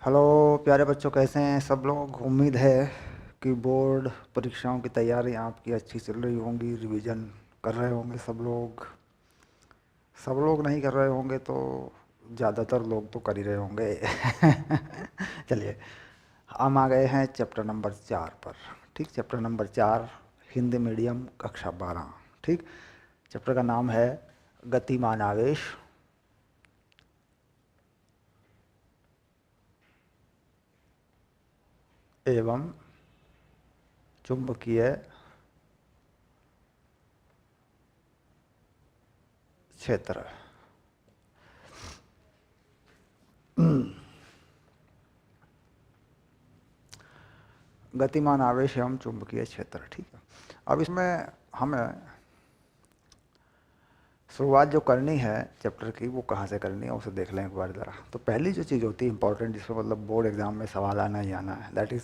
Hello प्यारे बच्चों, कैसे हैं सब लोग। उम्मीद है कि बोर्ड परीक्षाओं की तैयारी आपकी अच्छी चल रही होंगी, रिवीजन कर रहे होंगे सब लोग। सब लोग नहीं कर रहे होंगे तो ज़्यादातर लोग तो कर ही रहे होंगे। चलिए, हम आ गए हैं चैप्टर नंबर 4 पर। ठीक, चैप्टर नंबर 4, हिंदी मीडियम, कक्षा 12। ठीक, चैप्टर का नाम है गतिमान आवेश एवं चुंबकीय क्षेत्र। गतिमान आवेश एवं चुंबकीय क्षेत्र। ठीक है, अब इसमें हमें शुरुआत जो करनी है चैप्टर की, वो कहाँ से करनी है उसे देख लें एक बार ज़रा। तो पहली जो चीज़ होती है इंपॉर्टेंट, जिसमें मतलब बोर्ड एग्जाम में सवाल आना ही आना है, दैट इज़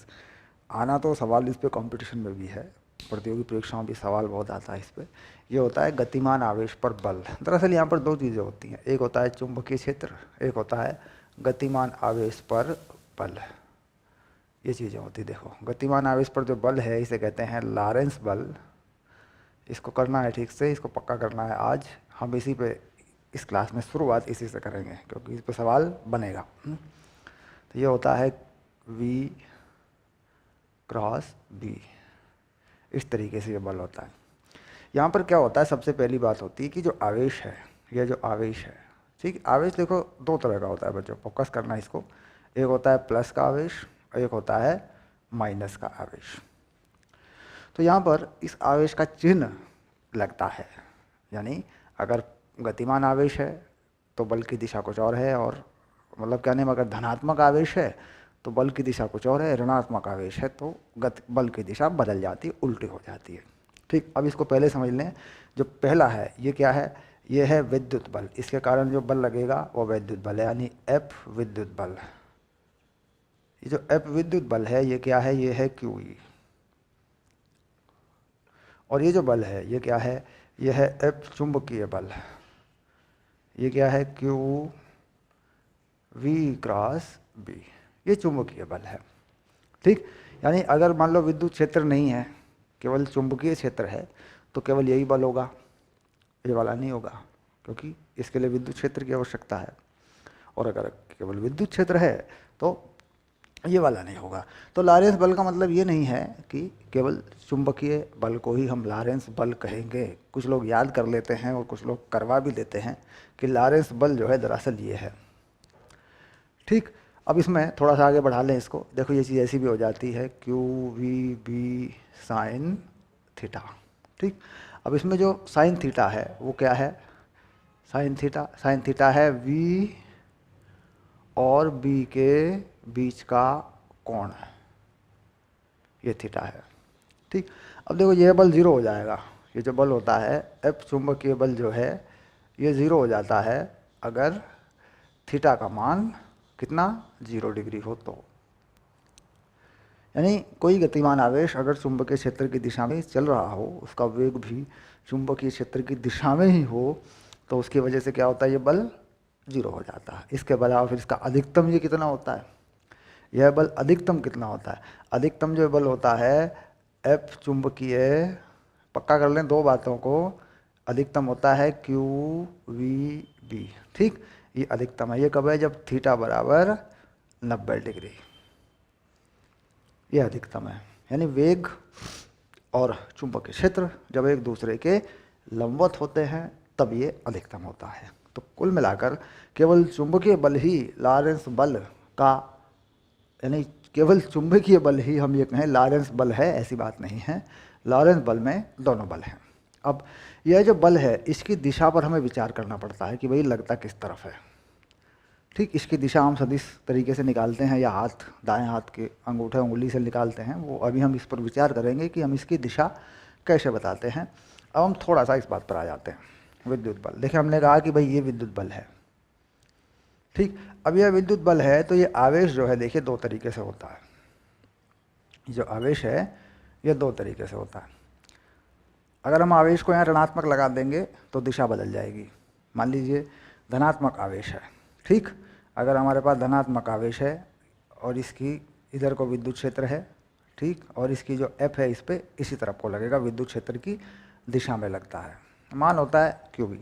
आना तो सवाल इस पे कंपटीशन में भी है, प्रतियोगी परीक्षाओं में भी सवाल बहुत आता है इस पे। ये होता है गतिमान आवेश पर बल। दरअसल यहाँ पर दो चीज़ें होती हैं, एक होता है चुंबकीय क्षेत्र, एक होता है गतिमान आवेश पर बल। ये चीज़ें होती, देखो गतिमान आवेश पर जो बल है इसे कहते हैं लॉरेंस बल। इसको करना है ठीक से, इसको पक्का करना है आज। हम इसी पे इस क्लास में शुरुआत इसी से करेंगे क्योंकि इस पे सवाल बनेगा। तो ये होता है V क्रॉस B, इस तरीके से ये बल होता है। यहाँ पर क्या होता है, सबसे पहली बात होती है कि जो आवेश है, ये जो आवेश है, ठीक, आवेश देखो दो तरह का होता है बच्चों, फोकस करना है इसको। एक होता है प्लस का आवेश और एक होता है माइनस का आवेश। तो यहाँ पर इस आवेश का चिन्ह लगता है, यानी अगर गतिमान आवेश है तो बल की दिशा कुछ और है, और मतलब कहने में अगर धनात्मक आवेश है तो बल की दिशा कुछ और है, ऋणात्मक आवेश है तो बल की दिशा बदल जाती है, उल्टी हो जाती है। ठीक, अब इसको पहले समझ लें। जो पहला है ये क्या है, ये है विद्युत बल। इसके कारण जो बल लगेगा वो विद्युत बल है, यानी एफ विद्युत बल। ये जो एफ विद्युत बल है ये क्या है, ये है QE। और ये जो बल है ये क्या है, ये है एफ चुंबकीय बल। ये क्या है, QV क्रॉस B, ये चुंबकीय बल है। ठीक, यानी अगर मान लो विद्युत क्षेत्र नहीं है, केवल चुंबकीय क्षेत्र है, तो केवल यही बल होगा, ये वाला नहीं होगा, क्योंकि इसके लिए विद्युत क्षेत्र की आवश्यकता है। और अगर केवल विद्युत क्षेत्र है तो ये वाला नहीं होगा। तो लॉरेंस बल का मतलब ये नहीं है कि केवल चुंबकीय बल को ही हम लॉरेंस बल कहेंगे। कुछ लोग याद कर लेते हैं और कुछ लोग करवा भी देते हैं कि लॉरेंस बल जो है दरअसल ये है। ठीक, अब इसमें थोड़ा सा आगे बढ़ा लें इसको। देखो ये चीज़ ऐसी भी हो जाती है QVB साइन थीटा। ठीक, अब इसमें जो साइन थीटा है वो क्या है, साइन थीटा है V और B के बीच का कोण, ये थीटा है। ठीक, अब देखो ये बल जीरो हो जाएगा। ये जो बल होता है एफ चुंबकीय बल जो है ये जीरो हो जाता है अगर थीटा का मान कितना, 0 डिग्री हो तो। यानी कोई गतिमान आवेश अगर चुंबकीय क्षेत्र की दिशा में चल रहा हो, उसका वेग भी चुंबकीय क्षेत्र की दिशा में ही हो, तो उसकी वजह से क्या होता है, ये बल जीरो हो जाता है। इसके अलावा फिर इसका अधिकतम ये कितना होता है, यह बल अधिकतम कितना होता है, अधिकतम जो बल होता है एफ चुंबकीय, पक्का कर लें दो बातों को, अधिकतम होता है QVB। ठीक, ये अधिकतम है। ये कब है, जब थीटा बराबर 90 डिग्री, ये अधिकतम है। यानी वेग और चुंबकीय क्षेत्र जब एक दूसरे के लंबवत होते हैं तब ये अधिकतम होता है। तो कुल मिलाकर केवल चुंबकीय बल ही लॉरेंस बल का, यानी केवल चुंबकीय बल ही हम ये कहें लॉरेंस बल है, ऐसी बात नहीं है। लॉरेंस बल में दोनों बल हैं। अब यह जो बल है इसकी दिशा पर हमें विचार करना पड़ता है कि भाई लगता किस तरफ है। ठीक, इसकी दिशा हम सदिश तरीके से निकालते हैं या हाथ, दाएं हाथ के अंगूठे उंगली से निकालते हैं, वो अभी हम इस पर विचार करेंगे कि हम इसकी दिशा कैसे बताते हैं। अब हम थोड़ा सा इस बात पर आ जाते हैं। विद्युत बल, देखिए हमने कहा कि भाई ये विद्युत बल है। ठीक, अब यह विद्युत बल है तो ये आवेश जो है देखिए दो तरीके से होता है। जो आवेश है ये दो तरीके से होता है। अगर हम आवेश को यहाँ ऋणात्मक लगा देंगे तो दिशा बदल जाएगी। मान लीजिए धनात्मक आवेश है, ठीक, अगर हमारे पास धनात्मक आवेश है और इसकी इधर को विद्युत क्षेत्र है, ठीक, और इसकी जो F है इस पे इसी तरफ को लगेगा, विद्युत क्षेत्र की दिशा में लगता है, मान होता है QV।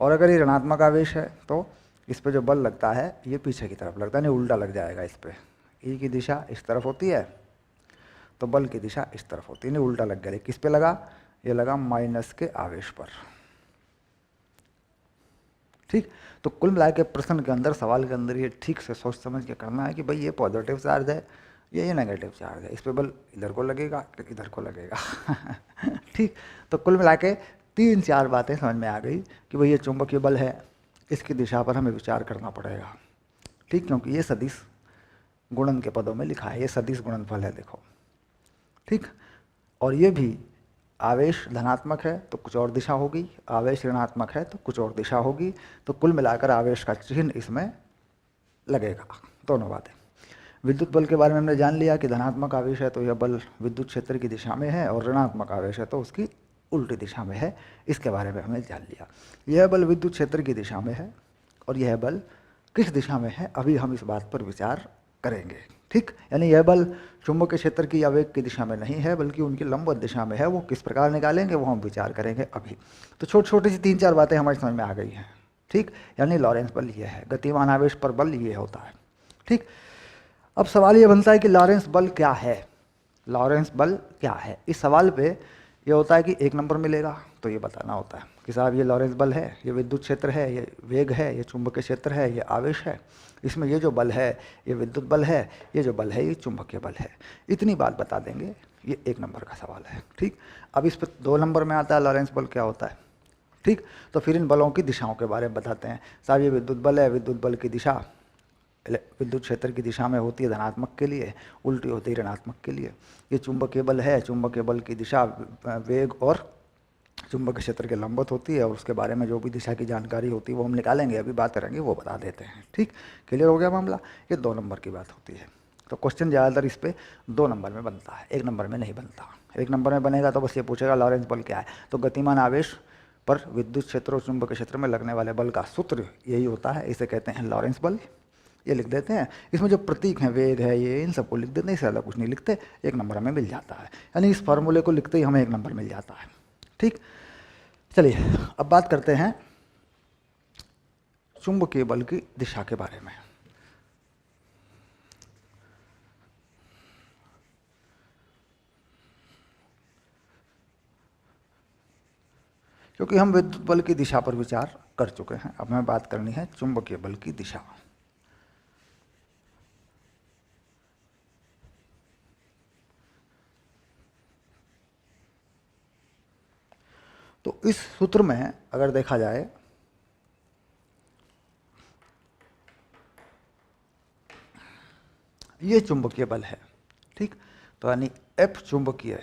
और अगर ये ऋणात्मक आवेश है तो इस पे जो बल लगता है ये पीछे की तरफ लगता है, नहीं उल्टा लग जाएगा इस पे। E की दिशा इस तरफ होती है तो बल की दिशा इस तरफ होती है, नहीं उल्टा लग गया। किस पे लगा? ये लगा माइनस के आवेश पर, ठीक। तो कुल मिला के प्रश्न के अंदर, सवाल के अंदर ये ठीक से सोच समझ के करना है कि भाई ये पॉजिटिव चार्ज है, ये नेगेटिव चार्ज है, इस पे बल इधर को लगेगा कि इधर को लगेगा ठीक। तो कुल मिला के 3-4 बातें समझ में आ गई कि भाई ये चुंबकीय बल है, इसकी दिशा पर हमें विचार करना पड़ेगा, ठीक, क्योंकि ये सदिश गुणन के पदों में लिखा है, ये सदिश गुणनफल है, देखो, ठीक। और ये भी आवेश धनात्मक है तो कुछ और दिशा होगी, आवेश ऋणात्मक है तो कुछ और दिशा होगी, तो कुल मिलाकर आवेश का चिन्ह इसमें लगेगा। दोनों बातें। विद्युत बल के बारे में हमने जान लिया कि धनात्मक आवेश है तो यह बल विद्युत क्षेत्र की दिशा में है, और ऋणात्मक आवेश है तो उसकी उल्टी दिशा में है, इसके बारे में हमने जान लिया। यह बल विद्युत क्षेत्र की दिशा में है और यह बल किस दिशा में है, अभी हम इस बात पर विचार करेंगे, ठीक। यानी यह बल चुंबकीय क्षेत्र की आवेग की दिशा में नहीं है बल्कि उनकी लंबवत दिशा में है। वो किस प्रकार निकालेंगे वो हम विचार करेंगे अभी। तो छोटी छोटी सी 3-4 बातें हमारी समझ में आ गई हैं, ठीक। यानी लॉरेंस बल ये है, गतिमान आवेश पर बल ये होता है, ठीक। अब सवाल ये बनता है कि लॉरेंस बल क्या है, लॉरेंस बल क्या है। इस सवाल पे ये होता है कि 1 नंबर मिलेगा तो ये बताना होता है कि साहब ये लॉरेंस बल है, ये विद्युत क्षेत्र है, ये वेग है, ये चुंबकीय क्षेत्र है, ये आवेश है, इसमें ये जो बल है ये विद्युत बल है, ये जो बल है ये चुंबकीय बल है। इतनी बात बता देंगे, ये 1 नंबर का सवाल है, ठीक। अब इस पर 2 नंबर में आता है लॉरेंस बल क्या होता है, ठीक। तो फिर इन बलों की दिशाओं के बारे में बताते हैं। साहब ये विद्युत बल है, विद्युत बल की दिशा विद्युत क्षेत्र की दिशा में होती है धनात्मक के लिए, उल्टी होती है ऋणात्मक के लिए। ये चुंबकीय बल है, चुंबकीय बल की दिशा वेग और चुंबकीय क्षेत्र के लंबवत होती है, और उसके बारे में जो भी दिशा की जानकारी होती है वो हम निकालेंगे, अभी बात करेंगे वो बता देते हैं, ठीक। क्लियर हो गया मामला। ये 2 नंबर की बात होती है। तो क्वेश्चन ज़्यादातर इस पर 2 नंबर में बनता है, 1 नंबर में नहीं बनता। 1 नंबर में बनेगा तो बस ये पूछेगा लॉरेंस बल क्या है, तो गतिमान आवेश पर विद्युत क्षेत्र और चुंबकीय क्षेत्र में लगने वाले बल का सूत्र यही होता है, इसे कहते हैं लॉरेंस बल। ये लिख देते हैं, इसमें जो प्रतीक हैं वेग है ये, इन सबको लिख देते हैं, इससे ज़्यादा कुछ नहीं लिखते, 1 नंबर हमें मिल जाता है। यानी इस फार्मूले को लिखते ही हमें 1 नंबर मिल जाता है, ठीक। चलिए अब बात करते हैं चुंबकीय बल की दिशा के बारे में। क्योंकि हम विद्युत बल की दिशा पर विचार कर चुके हैं, अब हमें बात करनी है चुंबकीय बल की दिशा। तो इस सूत्र में अगर देखा जाए ये चुंबकीय बल है, ठीक। तो यानी F चुंबकीय,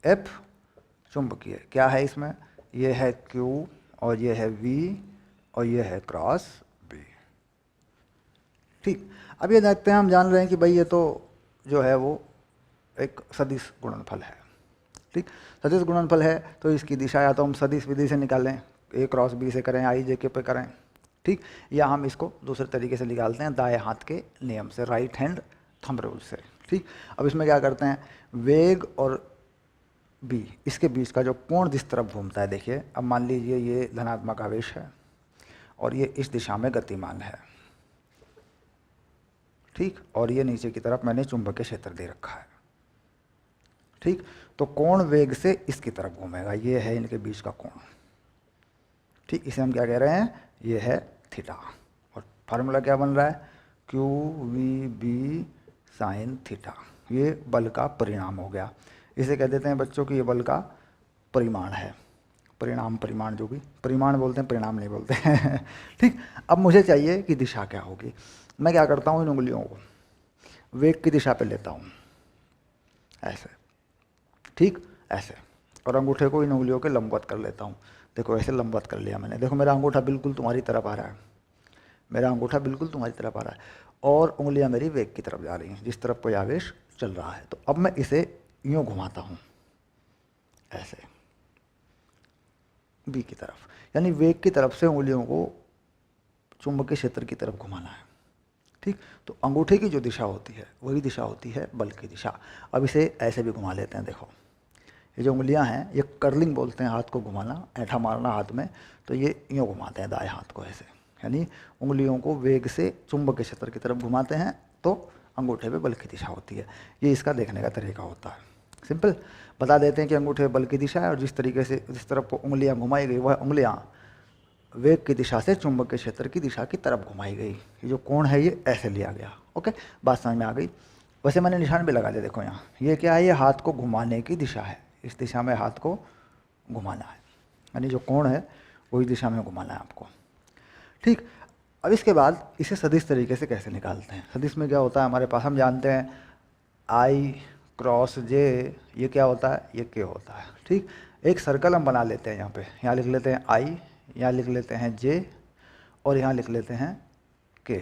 F चुंबकीय क्या है इसमें, ये है Q और ये है V और ये है क्रॉस B, ठीक। अब ये देखते हैं, हम जान रहे हैं कि भाई ये तो जो है वो एक सदिश गुणनफल है, ठीक। सदिश गुणनफल है तो इसकी दिशा या तो हम सदिश विधि से निकालें, A क्रॉस B से करें, IJK पे करें, ठीक, या हम इसको दूसरे तरीके से निकालते हैं दाएं हाथ के नियम से, राइट हैंड थंब रूल से, ठीक। अब इसमें क्या करते हैं, वेग और B इसके बीच का जो कोण जिस तरफ घूमता है, देखिए अब मान लीजिए ये धनात्मक आवेश है और ये इस दिशा में गतिमान है, ठीक, और ये नीचे की तरफ मैंने चुंबकीय क्षेत्र दे रखा है, ठीक। तो कोण वेग से इसकी तरफ घूमेगा, ये है इनके बीच का कोण, ठीक। इसे हम क्या कह रहे हैं, ये है थीटा, और फार्मूला क्या बन रहा है, QVB साइन थीटा, ये बल का परिणाम हो गया। इसे कह देते हैं बच्चों कि ये बल का परिमाण है, परिणाम, परिमाण, जो भी परिमाण बोलते हैं, परिणाम नहीं बोलते हैं ठीक। अब मुझे चाहिए कि दिशा क्या होगी। मैं क्या करता हूँ, इन उंगलियों को वेग की दिशा पे लेता हूँ, ऐसे, ठीक, ऐसे, और अंगूठे को इन उंगलियों के लंबवत कर लेता हूँ। देखो ऐसे लंबवत कर लिया मैंने, देखो मेरा अंगूठा बिल्कुल तुम्हारी तरफ आ रहा है, मेरा अंगूठा बिल्कुल तुम्हारी तरफ आ रहा है, और उंगलियां मेरी वेग की तरफ जा रही हैं, जिस तरफ कोई आवेश चल रहा है। तो अब मैं इसे यूँ घुमाता हूँ, ऐसे बी की तरफ, यानी वेग की तरफ से उंगलियों को चुंबकीय क्षेत्र की तरफ घुमाना है, ठीक, तो अंगूठे की जो दिशा होती है वही दिशा होती है बल की दिशा। अब इसे ऐसे भी घुमा लेते हैं, देखो ये जो उंगलियां हैं ये कर्लिंग बोलते हैं, हाथ को घुमाना, ऐठा मारना हाथ में, तो ये यूँ घुमाते हैं दाएं हाथ को ऐसे, यानी उंगलियों को वेग से चुंबकीय क्षेत्र की तरफ घुमाते हैं, तो अंगूठे पे बल की दिशा होती है। ये इसका देखने का तरीका होता है। सिंपल बता देते हैं कि अंगूठे बल की दिशा है, और जिस तरीके से जिस तरफ उंगलियां घुमाई गई वह उंगलियां वेग की दिशा से चुंबकीय क्षेत्र की दिशा की तरफ घुमाई गई। ये जो कोण है ये ऐसे लिया गया। ओके, बात समझ में आ गई। वैसे मैंने निशान भी लगा दिया, देखो यहाँ ये क्या है, ये हाथ को घुमाने की दिशा है, इस दिशा में हाथ को घुमाना है, यानी जो कोण है वही दिशा में घुमाना है आपको। ठीक, अब इसके बाद इसे सदिश तरीके से कैसे निकालते हैं। सदिश में क्या होता है हमारे पास, हम जानते हैं आई क्रॉस जे, ये क्या होता है, ये के होता है। ठीक, एक सर्कल हम बना लेते हैं यहाँ पे, यहाँ लिख लेते हैं आई, यहाँ लिख लेते हैं जे, और यहाँ लिख लेते हैं के।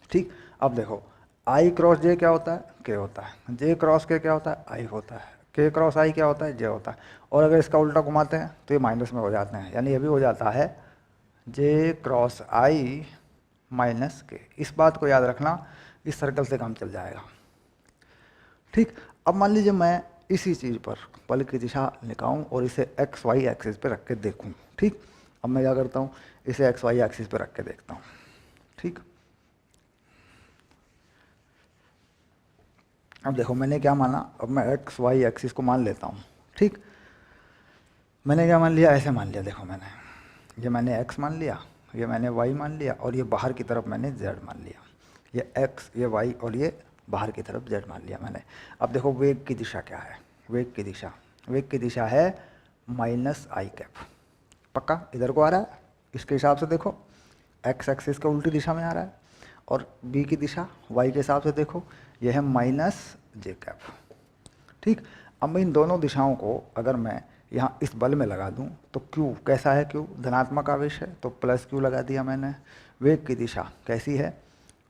ठीक, अब देखो आई क्रॉस जे क्या होता है, के होता है, जे क्रॉस के क्या होता है, आई होता है, के क्रॉस आई क्या होता है, जे होता है। और अगर इसका उल्टा घुमाते हैं तो ये माइनस में हो जाते हैं, यानी ये भी हो जाता है जे क्रॉस आई माइनस के। इस बात को याद रखना, इस सर्कल से काम चल जाएगा। ठीक, अब मान लीजिए मैं इसी चीज़ पर बल की दिशा निकालूं और इसे एक्स वाई एक्सिस पे रख के देखूं। ठीक, अब मैं क्या करता हूँ, इसे एक्स वाई एक्सिस पे रख के देखता हूँ। ठीक, अब देखो मैंने क्या माना, अब मैं एक्स वाई एक्सिस को मान लेता हूँ। ठीक, मैंने क्या मान लिया, ऐसे मान लिया, देखो मैंने ये मैंने एक्स मान लिया, ये मैंने वाई मान लिया, और ये बाहर की तरफ मैंने जेड मान लिया। ये एक्स, ये वाई, और ये बाहर की तरफ जेड मान लिया मैंने। अब देखो वेग की दिशा क्या है, वेग की दिशा है माइनस आई कैप। पक्का इधर को आ रहा है, इसके हिसाब से देखो एक्स एक्सिस के उल्टी दिशा में आ रहा है, और बी की दिशा वाई के हिसाब से देखो यह है माइनस जे कैप। ठीक, अब मैं इन दोनों दिशाओं को अगर मैं यहाँ इस बल में लगा दूँ तो क्यू कैसा है, क्यू धनात्मक आवेश है तो प्लस क्यू लगा दिया मैंने। वेग की दिशा कैसी है,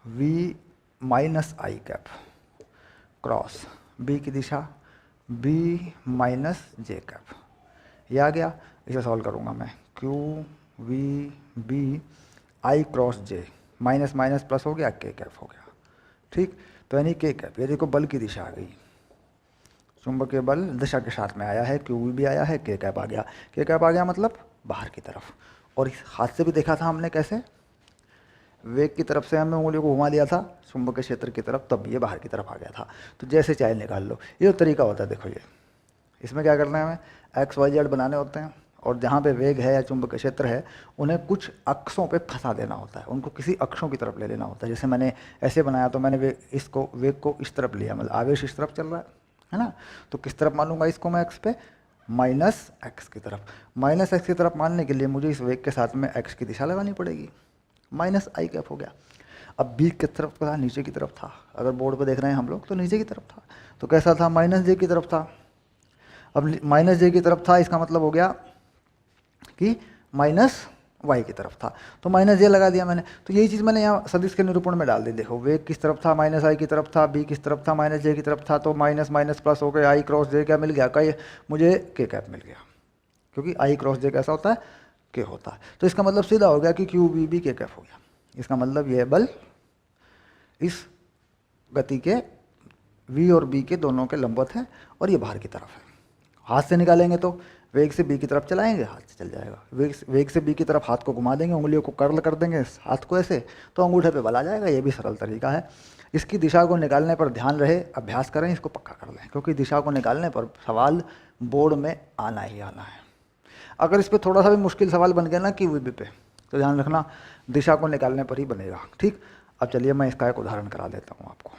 v minus i cap cross B की दिशा बी माइनस जे कैप। ये आ गया, इसे सॉल्व करूँगा मैं, q v B i cross j, minus minus plus हो गया, के कैप हो गया। ठीक, तो यानी के कैप, ये देखो बल की दिशा आ गई, चुंबकीय बल दिशा के साथ में आया है, क्यू भी आया है, के कैप आ गया। के कैप आ गया मतलब बाहर की तरफ। और इस हाथ से भी देखा था हमने कैसे, वेग की तरफ से हमने उंगलियों को घुमा दिया था चुंबकीय क्षेत्र की तरफ, तब ये बाहर की तरफ आ गया था। तो जैसे चाहे निकाल लो, ये तो तरीका होता है। देखो ये इसमें क्या करना है, हमें एक्स वाई जेड बनाने होते हैं, और जहाँ पे वेग है या चुंबकीय क्षेत्र है उन्हें कुछ अक्षों पे फंसा देना होता है, उनको किसी अक्षों की तरफ ले लेना होता है। जैसे मैंने ऐसे बनाया तो मैंने वेग को इस तरफ लिया, मतलब आवेश इस तरफ चल रहा है ना, तो किस तरफ मानूंगा इसको मैं, एक्स पे, माइनस एक्स की तरफ। माइनस एक्स की तरफ मानने के लिए मुझे इस वेग के साथ में एक्स की दिशा लगानी पड़ेगी, माइनस आई कैप हो गया। अब बी किस तरफ था, नीचे की तरफ था, अगर बोर्ड पे देख रहे हैं हम लोग तो नीचे की तरफ था, तो कैसा था, माइनस जे की तरफ था। अब माइनस जे की तरफ था, इसका मतलब हो गया कि माइनस वाई की तरफ था, तो माइनस जे लगा दिया मैंने। तो यही चीज़ मैंने यहाँ सदिश के निरूपण में डाल दी। देखो वेग किस तरफ था, माइनस आई की तरफ था, बी किस तरफ था, माइनस जे की तरफ था, तो माइनस माइनस प्लस हो गया, आई क्रॉस जे क्या मिल गया, कई मुझे के कैप मिल गया, क्योंकि आई क्रॉस जे कैसा होता है, के होता है। तो इसका मतलब सीधा हो गया कि क्यू बी बी के कैप हो गया। इसका मतलब यह बल इस गति के वी और बी के दोनों के लंबवत है, और ये बाहर की तरफ है। हाथ से निकालेंगे तो वेग से बी की तरफ चलाएंगे, हाथ से चल जाएगा। वेग से बी की तरफ हाथ को घुमा देंगे, उंगलियों को कर्ल कर देंगे हाथ को ऐसे, तो अंगूठे पे बल आ जाएगा। ये भी सरल तरीका है। इसकी दिशा को निकालने पर ध्यान रहे, अभ्यास करें, इसको पक्का कर लें, क्योंकि दिशा को निकालने पर सवाल बोर्ड में आना ही आना है। अगर इस पर थोड़ा सा भी मुश्किल सवाल बन गया ना कि वी पे, तो ध्यान रखना दिशा को निकालने पर ही बनेगा। ठीक, अब चलिए मैं इसका एक उदाहरण करा देता हूँ आपको।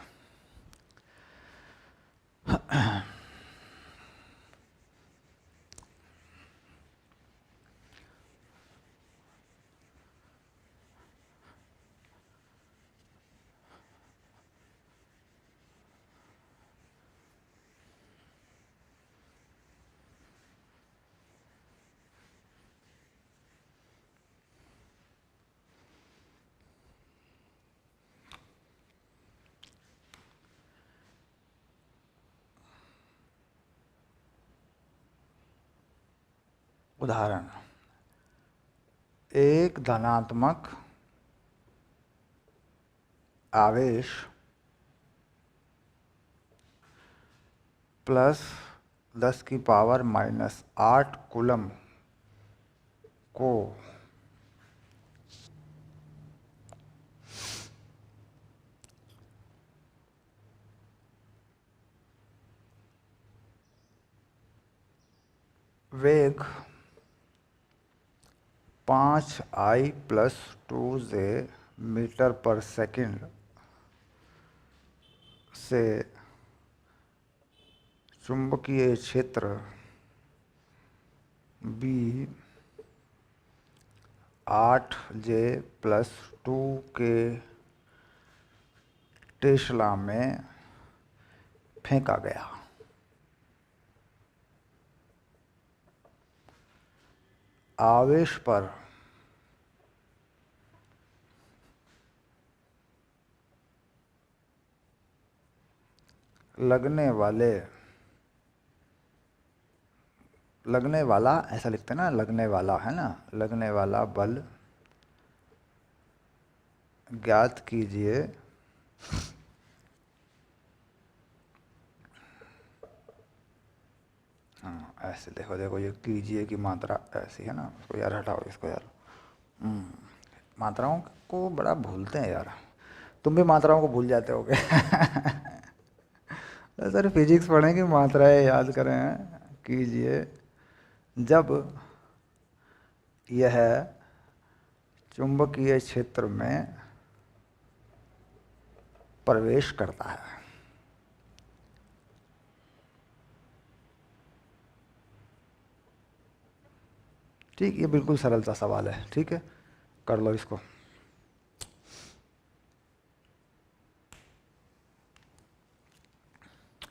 उदाहरण, एक धनात्मक आवेश प्लस 10⁻⁸ कूलम को वेग 5I+2J मीटर पर सेकंड से चुंबकीय क्षेत्र B 8J+2 के टेस्ला में फेंका गया। आवेश पर लगने वाला ऐसा लिखते हैं ना, लगने वाला है ना, लगने वाला बल ज्ञात कीजिए हाँ ऐसे देखो देखो, ये कीजिए की मात्रा ऐसी है ना, इसको यार हटाओ इसको यार। मात्राओं को बड़ा भूलते हैं यार, तुम भी मात्राओं को भूल जाते होगे। सर फिजिक्स पढ़ें कि मात्राएं याद करें। कीजिए जब यह चुंबकीय क्षेत्र में प्रवेश करता है। ठीक, ये बिल्कुल सरल सा सवाल है, ठीक है, कर लो इसको।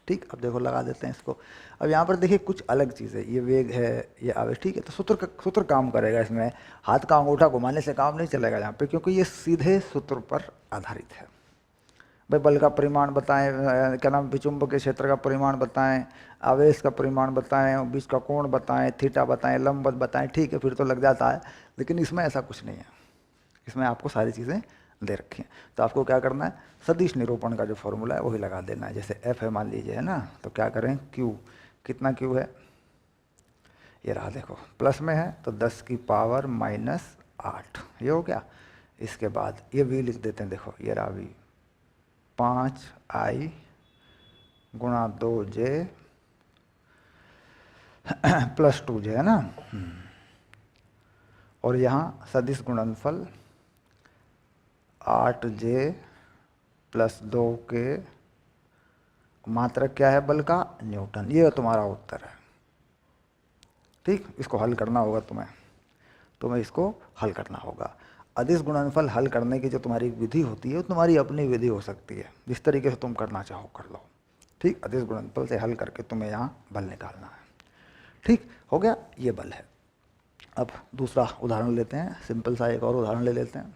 ठीक, अब देखो लगा देते हैं इसको। अब यहाँ पर देखिए कुछ अलग चीज़ है, ये वेग है, ये आवेश, ठीक है, तो सूत्र काम करेगा इसमें। हाथ का अंगूठा घुमाने से काम नहीं चलेगा यहाँ पे, क्योंकि ये सीधे सूत्र पर आधारित है। भाई बल का परिमाण बताएं, क्या नाम, विचुंबकीय क्षेत्र का परिमाण बताएं, आवेश का परिमाण बताएं, बीच का कोण बताएं, थीटा बताएं, लंबवत बताएं, ठीक है, फिर तो लग जाता है। लेकिन इसमें ऐसा कुछ नहीं है, इसमें आपको सारी चीज़ें दे रखी हैं। तो आपको क्या करना है, सदिश निरूपण का जो फॉर्मूला है वही लगा देना है। जैसे एफ है मान लीजिए, है ना, तो क्या करें, क्यू, कितना क्यू है, ये रहा देखो, प्लस में है तो 10⁻⁸ ये हो गया। इसके बाद ये वी लिख देते हैं, देखो ये रहा वी, 5I गुणा 2J प्लस 2J, है ना। और यहाँ सदिश गुणनफल 8J प्लस 2 के मात्रक क्या है बल का, न्यूटन। ये तुम्हारा उत्तर है। ठीक, इसको हल करना होगा तुम्हें इसको हल करना होगा। अदिश गुणनफल हल करने की जो तुम्हारी विधि होती है वो तुम्हारी अपनी विधि हो सकती है, जिस तरीके से तुम करना चाहो कर लो। ठीक, अदिश गुणनफल से हल करके तुम्हें यहाँ बल निकालना है। ठीक हो गया, ये बल है। अब दूसरा उदाहरण लेते हैं, सिंपल सा एक और उदाहरण ले लेते हैं।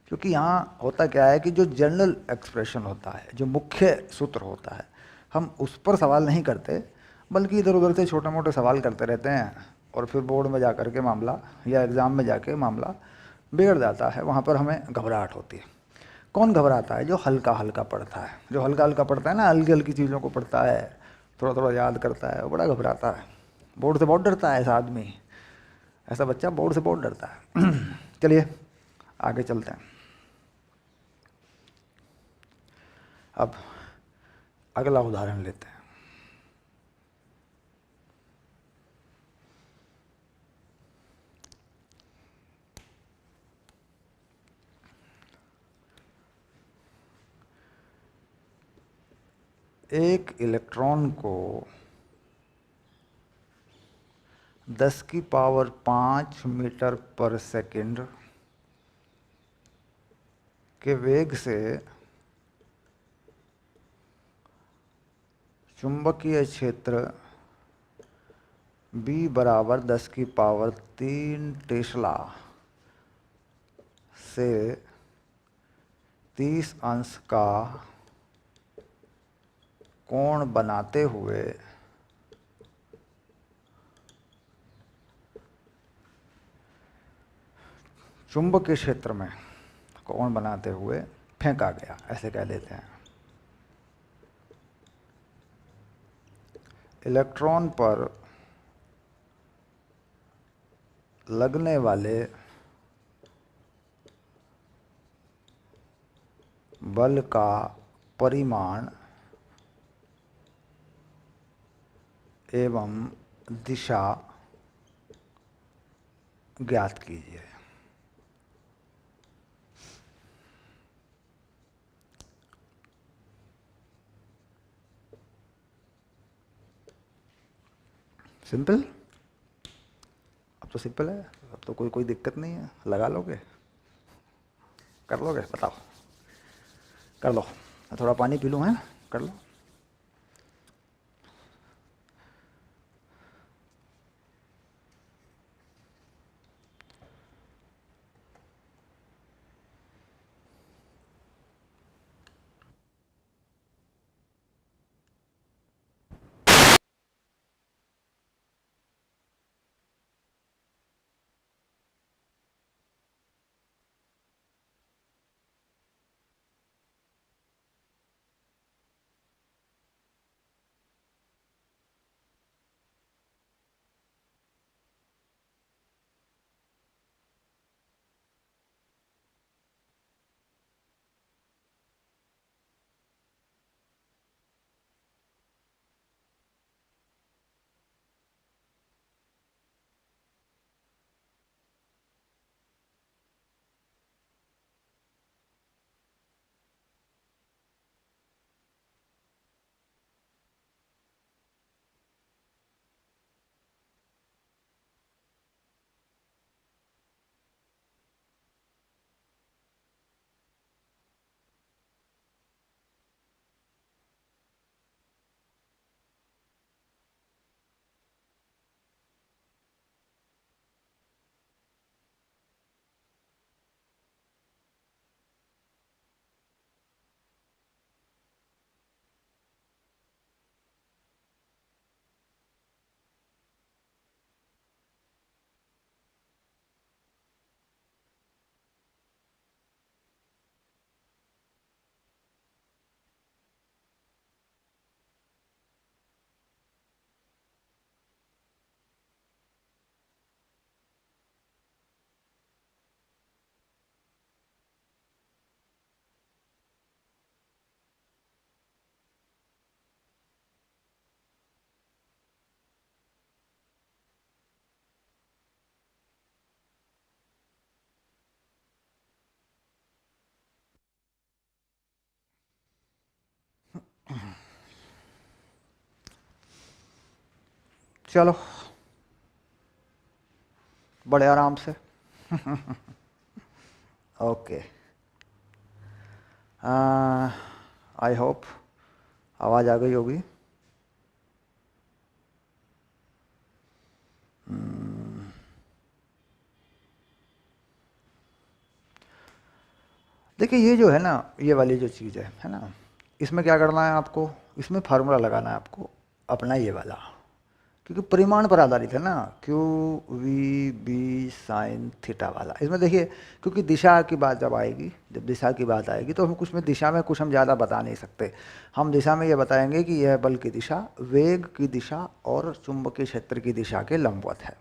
क्योंकि यहाँ होता क्या है कि जो जनरल एक्सप्रेशन होता है, जो मुख्य सूत्र होता है, हम उस पर सवाल नहीं करते, बल्कि इधर उधर से छोटे मोटे सवाल करते रहते हैं, और फिर बोर्ड में जा कर के मामला या एग्ज़ाम में जाके मामला बिगड़ जाता है। वहाँ पर हमें घबराहट होती है। कौन घबराता है, जो हल्का हल्का पढ़ता है, जो हल्का हल्का पढ़ता है ना, हल्की हल्की चीज़ों को पढ़ता है, थोड़ा थोड़ा याद करता है, वो बड़ा घबराता है। बोर्ड से बहुत डरता है ऐसा आदमी, ऐसा बच्चा बोर्ड से बहुत डरता है। चलिए आगे चलते हैं। अब अगला उदाहरण लेते हैं। एक इलेक्ट्रॉन को 10⁵ मीटर पर सेकंड के वेग से चुंबकीय क्षेत्र B बराबर 10⁻³ टेस्ला से 30 अंश का कोण बनाते हुए चुंबकीय क्षेत्र में कोण बनाते हुए फेंका गया, ऐसे कह देते हैं। इलेक्ट्रॉन पर लगने वाले बल का परिमाण एवं दिशा ज्ञात कीजिए। सिंपल, अब तो सिंपल है, अब तो कोई दिक्कत नहीं है, लगा लोगे, कर लोगे, बताओ, कर लो। थोड़ा पानी पी लूँ, है, कर लो। चलो, बड़े आराम से। ओके, आई होप आवाज़ आ गई होगी। देखिए, ये जो है ना, ये वाली जो चीज़ है ना, इसमें क्या करना है आपको, इसमें फार्मूला लगाना है आपको अपना ये वाला, क्योंकि परिमाण पर आधारित है ना, q v B sine theta वाला। इसमें देखिए, क्योंकि दिशा की बात जब आएगी, जब दिशा की बात आएगी तो हम कुछ में दिशा में कुछ हम ज़्यादा बता नहीं सकते। हम दिशा में ये बताएंगे कि यह बल की दिशा वेग की दिशा और चुंबकीय क्षेत्र की दिशा के लंबवत है।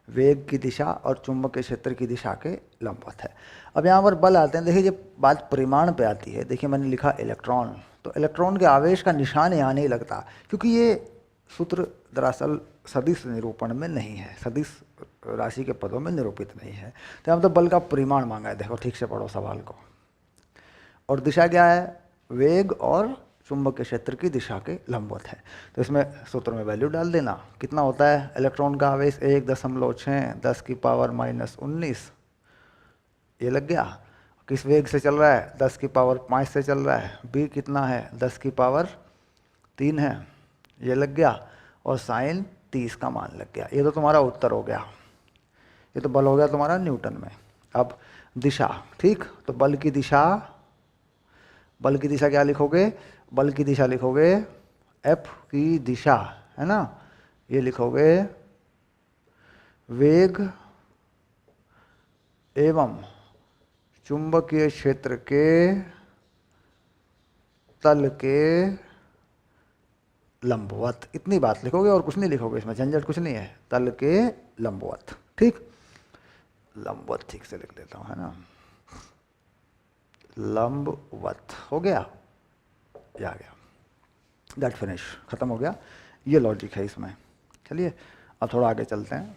वेग की दिशा और चुंबकीय क्षेत्र की दिशा के लंबवत है। अब यहाँ पर बल आते हैं। देखिए, जब बात परिमाण पे आती है, देखिए मैंने लिखा इलेक्ट्रॉन, तो इलेक्ट्रॉन के आवेश का निशान यहाँ नहीं लगता, क्योंकि ये सूत्र दरअसल सदिश निरूपण में नहीं है, सदिश राशि के पदों में निरूपित नहीं है। तो यहाँ तो बल का परिमाण मांगा है, देखो ठीक से पढ़ो सवाल को। और दिशा क्या है, वेग और चुंबकीय क्षेत्र की दिशा के लंबवत है। तो इसमें सूत्र में वैल्यू डाल देना, कितना होता है इलेक्ट्रॉन का आवेश 1.6 10 की पावर -19, ये लग गया। किस वेग से चल रहा है, 10 की पावर 5 से चल रहा है। बी कितना है, 10 की पावर 3 है, ये लग गया। और साइन 30 का मान लग गया। ये तो तुम्हारा उत्तर हो गया, ये तो बल हो गया तुम्हारा न्यूटन में। अब दिशा, ठीक, तो बल की दिशा, बल की दिशा क्या लिखोगे, बल की दिशा लिखोगे एफ की दिशा, है ना, ये लिखोगे वेग एवं चुंबकीय क्षेत्र के तल के लंबवत। इतनी बात लिखोगे और कुछ नहीं लिखोगे, इसमें झंझट कुछ नहीं है। तल के लंबवत, ठीक। लंबवत ठीक से लिख लेता हूं, है ना। लंबवत हो गया, ये आ गया, दैट फिनिश, खत्म हो गया। ये लॉजिक है इसमें। चलिए अब थोड़ा आगे चलते हैं।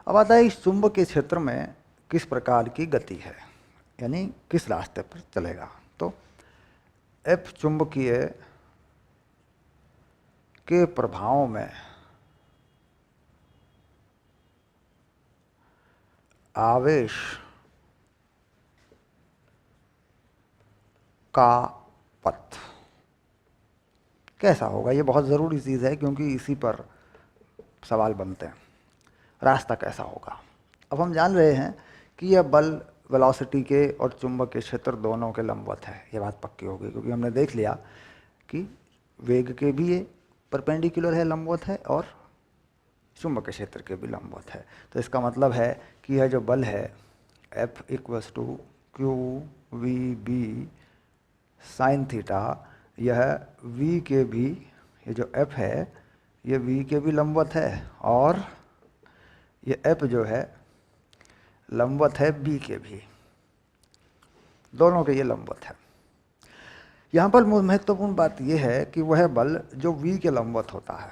अब आता है इस चुंबकीय क्षेत्र में किस प्रकार की गति है, यानी किस रास्ते पर चलेगा। तो एफ चुंबकीय के प्रभाव में आवेश का पथ कैसा होगा। ये बहुत ज़रूरी चीज़ है क्योंकि इसी पर सवाल बनते हैं। रास्ता कैसा होगा। अब हम जान रहे हैं कि यह बल वेलोसिटी के और चुंबकीय क्षेत्र दोनों के लंबवत है। ये बात पक्की होगी क्योंकि हमने देख लिया कि वेग के भी ये परपेंडिकुलर है, लंबवत है, और चुंबकीय क्षेत्र के भी लंबवत है। तो इसका मतलब है कि यह जो बल है F equals to q v B sine theta, यह v के भी, ये जो F है ये v के भी लंबवत है, और ये F जो है लंबवत है b के भी, दोनों के ये लंबवत है। यहाँ पर महत्वपूर्ण बात यह है कि वह बल जो v के लंबवत होता है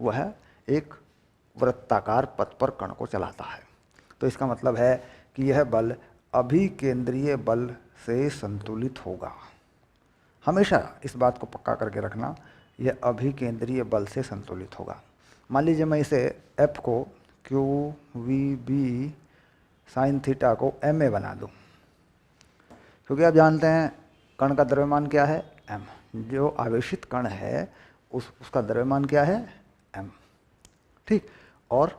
वह एक वृत्ताकार पथ पर कण को चलाता है। तो इसका मतलब है कि यह बल अभिकेंद्रीय बल से संतुलित होगा। हमेशा इस बात को पक्का करके रखना, यह अभिकेंद्रीय बल से संतुलित होगा। मान लीजिए मैं इसे F को q v B sine theta को एम ए बना दूँ, क्योंकि आप जानते हैं कण का द्रव्यमान क्या है, m। जो आवेशित कण है उसका द्रव्यमान क्या है, m, ठीक। और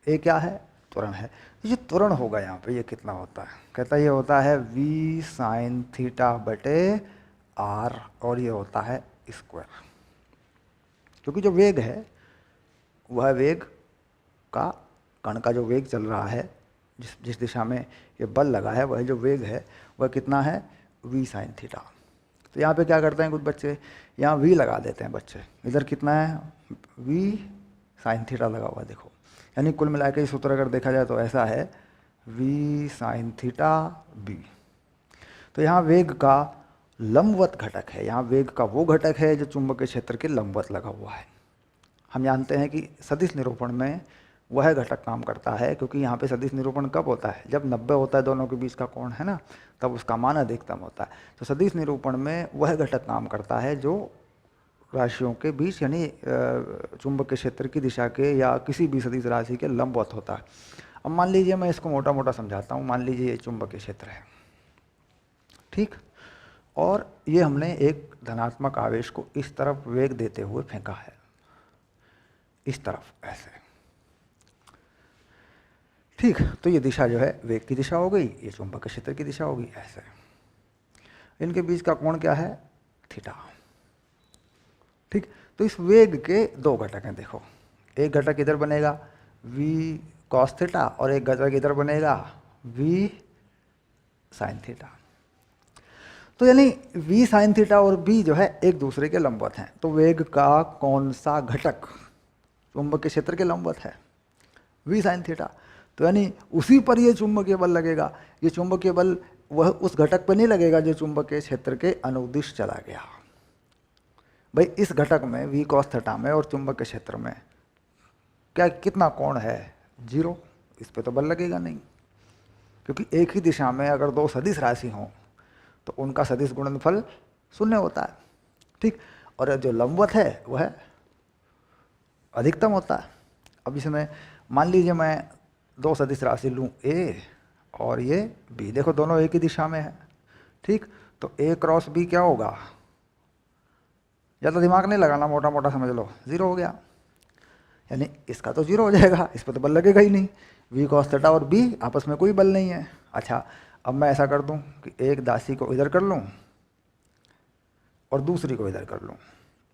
a क्या है, त्वरण है। ये त्वरण होगा यहाँ पे, ये कितना होता है, कहता है ये होता है v साइन थीटा बटे r, और ये होता है स्क्वायर। क्योंकि जो वेग है वह वेग का, कण का जो वेग चल रहा है, जिस दिशा में ये बल लगा है, वह जो वेग है वह कितना है, v साइन थीटा। तो यहाँ पे क्या करते हैं कुछ बच्चे, यहाँ v लगा देते हैं बच्चे। इधर कितना है, v साइन थीटा लगा हुआ, देखो। यानी कुल मिला के सूत्र अगर देखा जाए तो ऐसा है v साइन थीटा b। तो यहाँ वेग का लंबवत घटक है, यहाँ वेग का वो घटक है जो चुंबकीय क्षेत्र के लंबवत लगा हुआ है। हम जानते हैं कि सदिश निरूपण में वह घटक काम करता है, क्योंकि यहाँ पे सदिश निरूपण कब होता है, जब 90 होता है दोनों के बीच का कोण, है ना, तब उसका मान अधिकतम होता है। तो सदिश निरूपण में वह घटक काम करता है जो राशियों के बीच, यानी चुंबकीय क्षेत्र की दिशा के या किसी भी सदिश राशि के लंबवत होता है। अब मान लीजिए मैं इसको मोटा मोटा समझाता हूँ। मान लीजिए ये चुंबकीय क्षेत्र है, ठीक, और ये हमने एक धनात्मक आवेश को इस तरफ वेग देते हुए फेंका है, इस तरफ ऐसे, ठीक। तो ये दिशा जो है वेग की दिशा हो गई, ये चुंबकीय क्षेत्र की दिशा होगी, ऐसे। इनके बीच का कोण क्या है, थीटा, ठीक। तो इस वेग के दो घटक हैं, देखो। एक घटक इधर बनेगा v cos थीटा, और एक घटक इधर बनेगा v साइन थीटा। तो यानी v साइन थीटा और b जो है एक दूसरे के लंबवत हैं। तो वेग का कौन सा घटक चुंबकीय क्षेत्र के लंबवत है, v साइन थीटा। तो यानी उसी पर ये चुंबकीय बल लगेगा। ये चुंबकीय बल वह उस घटक पर नहीं लगेगा जो चुंबकीय क्षेत्र के अनुदिश चला गया। भाई इस घटक में v cos थीटा में और चुंबकीय क्षेत्र में क्या कितना कोण है, 0। इस पे तो बल लगेगा नहीं, क्योंकि एक ही दिशा में अगर दो सदिश राशि हों तो उनका सदिश गुणनफल 0 होता है, ठीक। और जो लंबवत है वह अधिकतम होता है। अब इसमें मान लीजिए मैं दो सदिश राशि लूँ a और ये b, देखो दोनों एक ही दिशा में है, ठीक। तो a क्रॉस b क्या होगा, ज़्यादा दिमाग नहीं लगाना, मोटा मोटा समझ लो, 0 हो गया। यानी इसका तो 0 हो जाएगा, इस पर तो बल लगेगा ही नहीं। v cos थीटा और b आपस में कोई बल नहीं है। अच्छा, अब मैं ऐसा कर दूं कि एक दासी को इधर कर लूं और दूसरी को इधर कर लूं,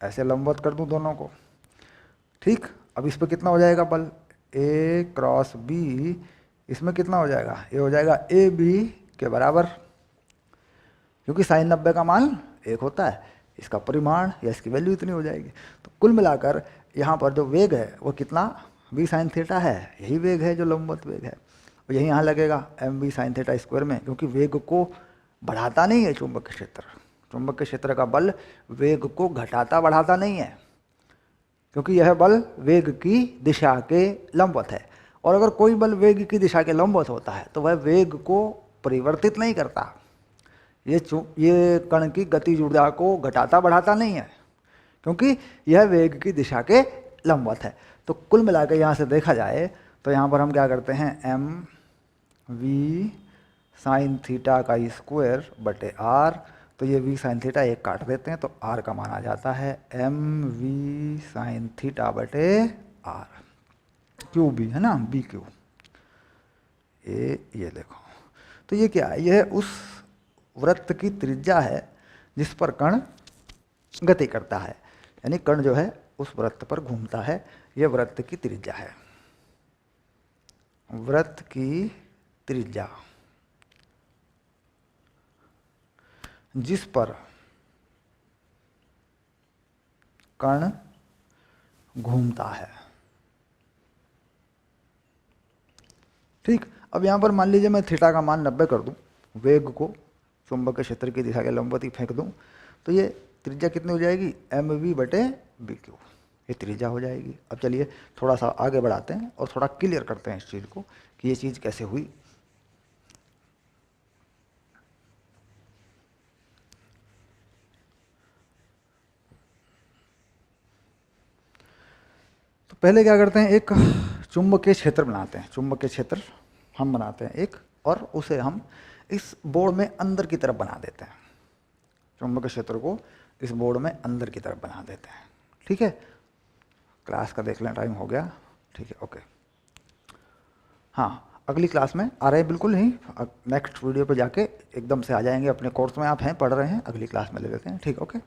ऐसे लंबवत कर दूं दोनों को, ठीक। अब इस पर कितना हो जाएगा बल, a क्रॉस b, इसमें कितना हो जाएगा, ये हो जाएगा ए बी के बराबर, क्योंकि साइन 90 का मान 1 होता है, इसका परिमाण या इसकी वैल्यू इतनी हो जाएगी। तो कुल मिलाकर यहाँ पर जो वेग है वो कितना, b साइन थीटा है, यही वेग है जो लंबवत वेग है, और यही यहाँ लगेगा m B sine theta square में, क्योंकि वेग को बढ़ाता नहीं है चुंबक क्षेत्र। चुंबक क्षेत्र का बल वेग को घटाता बढ़ाता नहीं है, क्योंकि यह बल वेग की दिशा के लंबवत है। और अगर कोई बल वेग की दिशा के लंबवत होता है तो वह वेग को परिवर्तित नहीं करता, ये कण की गतिज ऊर्जा को घटाता बढ़ाता नहीं है, क्योंकि यह वेग की दिशा के लंबवत है। तो कुल मिलाकर यहाँ से देखा जाए तो यहाँ पर हम क्या करते हैं, एम वी साइन थीटा का स्क्वायर बटे आर, तो ये v साइन थीटा एक काट देते हैं तो r का मान आ जाता है एम वी साइन थीटा बटे आर, क्यू बी है ना, बी क्यू, ये देखो। तो ये क्या है, यह उस वृत्त की त्रिज्या है जिस पर कण गति करता है, यानी कण जो है उस वृत्त पर घूमता है, यह वृत्त की त्रिज्या है, वृत्त की त्रिज्या जिस पर कण घूमता है, ठीक। अब यहाँ पर मान लीजिए मैं थीटा का मान 90 कर दूं, वेग को चुंबक क्षेत्र की दिशा के लंबवत ही फेंक दूं, तो ये त्रिज्या कितनी हो जाएगी, एम वी बटे बी क्यू, ये त्रिज्या हो जाएगी। अब चलिए थोड़ा सा आगे बढ़ाते हैं और थोड़ा क्लियर करते हैं इस चीज़ को कि ये चीज़ कैसे हुई। तो पहले क्या करते हैं, एक चुंबकीय क्षेत्र बनाते हैं, चुंबकीय क्षेत्र हम बनाते हैं एक, और उसे हम इस बोर्ड में अंदर की तरफ बना देते हैं, चुंबकीय क्षेत्र को इस बोर्ड में अंदर की तरफ बना देते हैं, ठीक है। क्लास का देख लें, टाइम हो गया, ठीक है, ओके। हाँ, अगली क्लास में आ रहे हैं, बिल्कुल नहीं, नेक्स्ट वीडियो पे जाके एकदम से आ जाएंगे, अपने कोर्स में आप हैं, पढ़ रहे हैं, अगली क्लास में ले लेते हैं, ठीक, ओके।